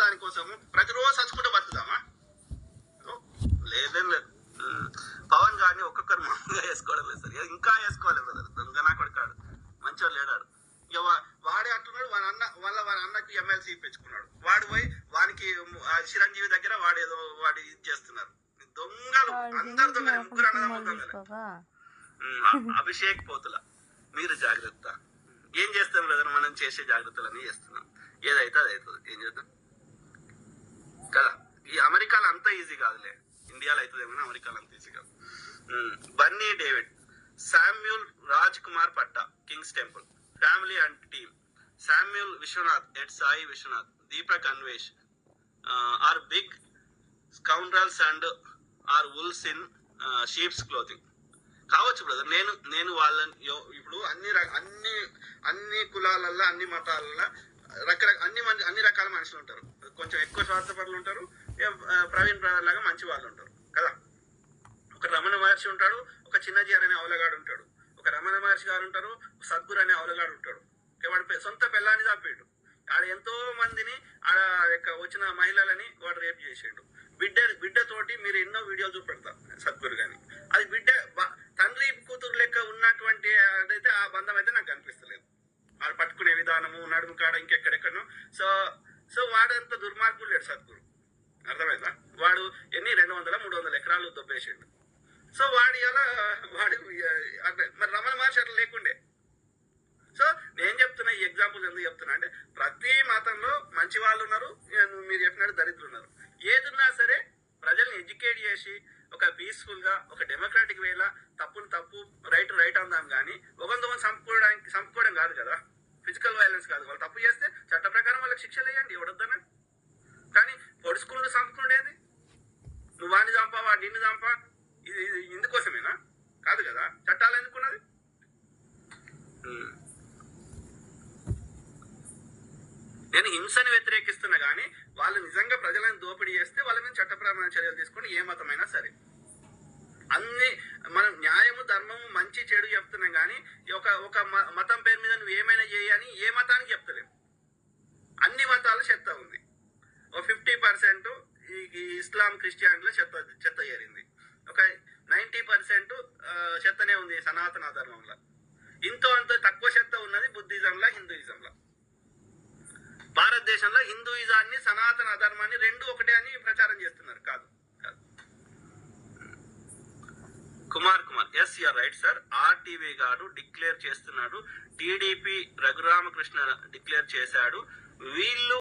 దానికోసము ప్రతిరోజు చచ్చుకుంటూ బతుకుదామా? లేదేం లేదు. పవన్ గారిని ఒక్కొక్కరు మామూలుగా వేసుకోవడం లేదు సార్, ఇంకా వేసుకోవాలి బ్రదర్. దొంగ నా కొడుకాడు, మంచివాడు లేడాడు. ఇక వాడే అంటున్నాడు వాళ్ళ అన్నకి ఎమ్మెల్సీ ఇప్పించుకున్నాడు. వాడు పోయి వానికి చిరంజీవి దగ్గర వాడు ఇది చేస్తున్నారు. దొంగలు అందరు దొంగలు, ముగ్గురు అన్నదమ్ములు దొంగలు. అభిషేక్ పోతుల మీరు జాగ్రత్త. ఏం చేస్తాం బ్రదర్, మనం చేసే జాగ్రత్తలన్నీ చేస్తున్నాం. ఏదైతే అది అవుతుంది, ఏం చేద్దాం కదా. ఈ అమెరికాలో అంత ఈజీ కాదులే, ఇండియాలో అవుతుంది ఏమన్నా, అమెరికాలో అంత ఈజీ కాదు. Bunny David, Samuel Raj Kumar Patta, Kings Temple family and team, Samuel Viswanath at Sai Viswanath, Deepak Anvesh are big scoundrels and are wolves in sheep's clothing. కావచ్చు బ్రదర్, నేను వాళ్ళని ఇప్పుడు అన్ని కులాలల్లో అన్ని మతాలల్లో అన్ని రకాల మనుషులు ఉంటారు. కొంచెం ఎక్కువ స్వార్థపరులు ఉంటారు, ప్రవీణ్ బ్రదర్ లాగా మంచి వాళ్ళు ఉంటారు కదా. ఒక రమణ మహర్షి ఉంటాడు, ఒక చిన్నజీఆర్ అనే అవలగాడు ఉంటాడు, ఒక రమణ మహర్షి గారు ఉంటారు, సద్గురు అనే అవలగాడు ఉంటాడు. వాడు సొంత పిల్లాన్ని చంపాడు. ఆడ ఎంతో మందిని ఆడ వచ్చిన మహిళలని వాడు రేపు చేసాడు. బిడ్డతోటి మీరు ఎన్నో వీడియోలు చూపెడతారు సద్గురు గాని. అది తండ్రి కూతురు లెక్క ఉన్నటువంటి అదైతే ఆ బంధం అయితే నాకు కనిపిస్తలేదు. వాడు పట్టుకునే విధానము, నడుము కాడ ఇంకెక్కడెక్కడో. సో వాడంత దుర్మార్గుడు లేడు సద్గురు, అర్థమైందా? వాడు 200-300 ఎకరాలు దొబ్బేసాడు. సో వాడు మరి రమణ మహర్షి అట్లా లేకుండే. సో నేను చెప్తున్నా, ఈ ఎగ్జాంపుల్ ఎందుకు చెప్తున్నా అంటే, ప్రతి మతంలో మంచి వాళ్ళు ఉన్నారు, మీరు చెప్పినట్టు దరిద్రులు ఉన్నారు. ఏదున్నా సరే ప్రజల్ని ఎడ్యుకేట్ చేసి ఒక పీస్ఫుల్ గా, ఒక డెమోక్రాటిక్ వేలా తప్పును తప్పు, రైట్ అందాం. కానీ ఒకరితో చంపుకోవడం కాదు కదా, ఫిజికల్ వైలెన్స్ కాదు. వాళ్ళు తప్పు చేస్తే చట్ట ప్రకారం వాళ్ళకి శిక్షలు వేయండి, ఎవడొద్దన. కానీ పొడుచుకుంటూ చంపుకుండేది, నువ్వు వాడిని చంపా, వాడు నిన్ను చంపా, ఇది ఇందుకోసమేనా? కాదు కదా, చట్టాలు ఎందుకున్నది? నేను హింసని వ్యతిరేకిస్తున్నా, కానీ వాళ్ళు నిజంగా ప్రజలను దోపిడీ చేస్తే వాళ్ళ మీద చట్టపరమైన చర్యలు తీసుకొని, ఏ మతమైనా సరే. మనం న్యాయము, ధర్మము, మంచి చెడు చెప్తున్నాం, కానీ ఒక మతం పేరు మీద నువ్వు ఏమైనా చేయని ఏ మతానికి చెప్తలేము. అన్ని మతాలు చెత్త ఉంది. 50% ఈ ఇస్లాం, క్రిస్టియానిటీలో చెత్త చేరింది. ఒక 90% చెత్తనే ఉంది సనాతన ధర్మంలో. ఇంతో అంత తక్కువ చెత్త ఉన్నది బుద్ధిజంలో, హిందూయిజంలో. భారతదేశంలో హిందూయిజాన్ని, సనాతన ధర్మాన్ని రెండు ఒకటే అని ప్రచారం చేస్తున్నారు. కాదు. Kumar yes you're right sir. RTV గారు డిక్లేర్ చేస్తున్నాడు, టీడీపీ రఘురామకృష్ణ డిక్లేర్ చేశాడు, వీళ్ళు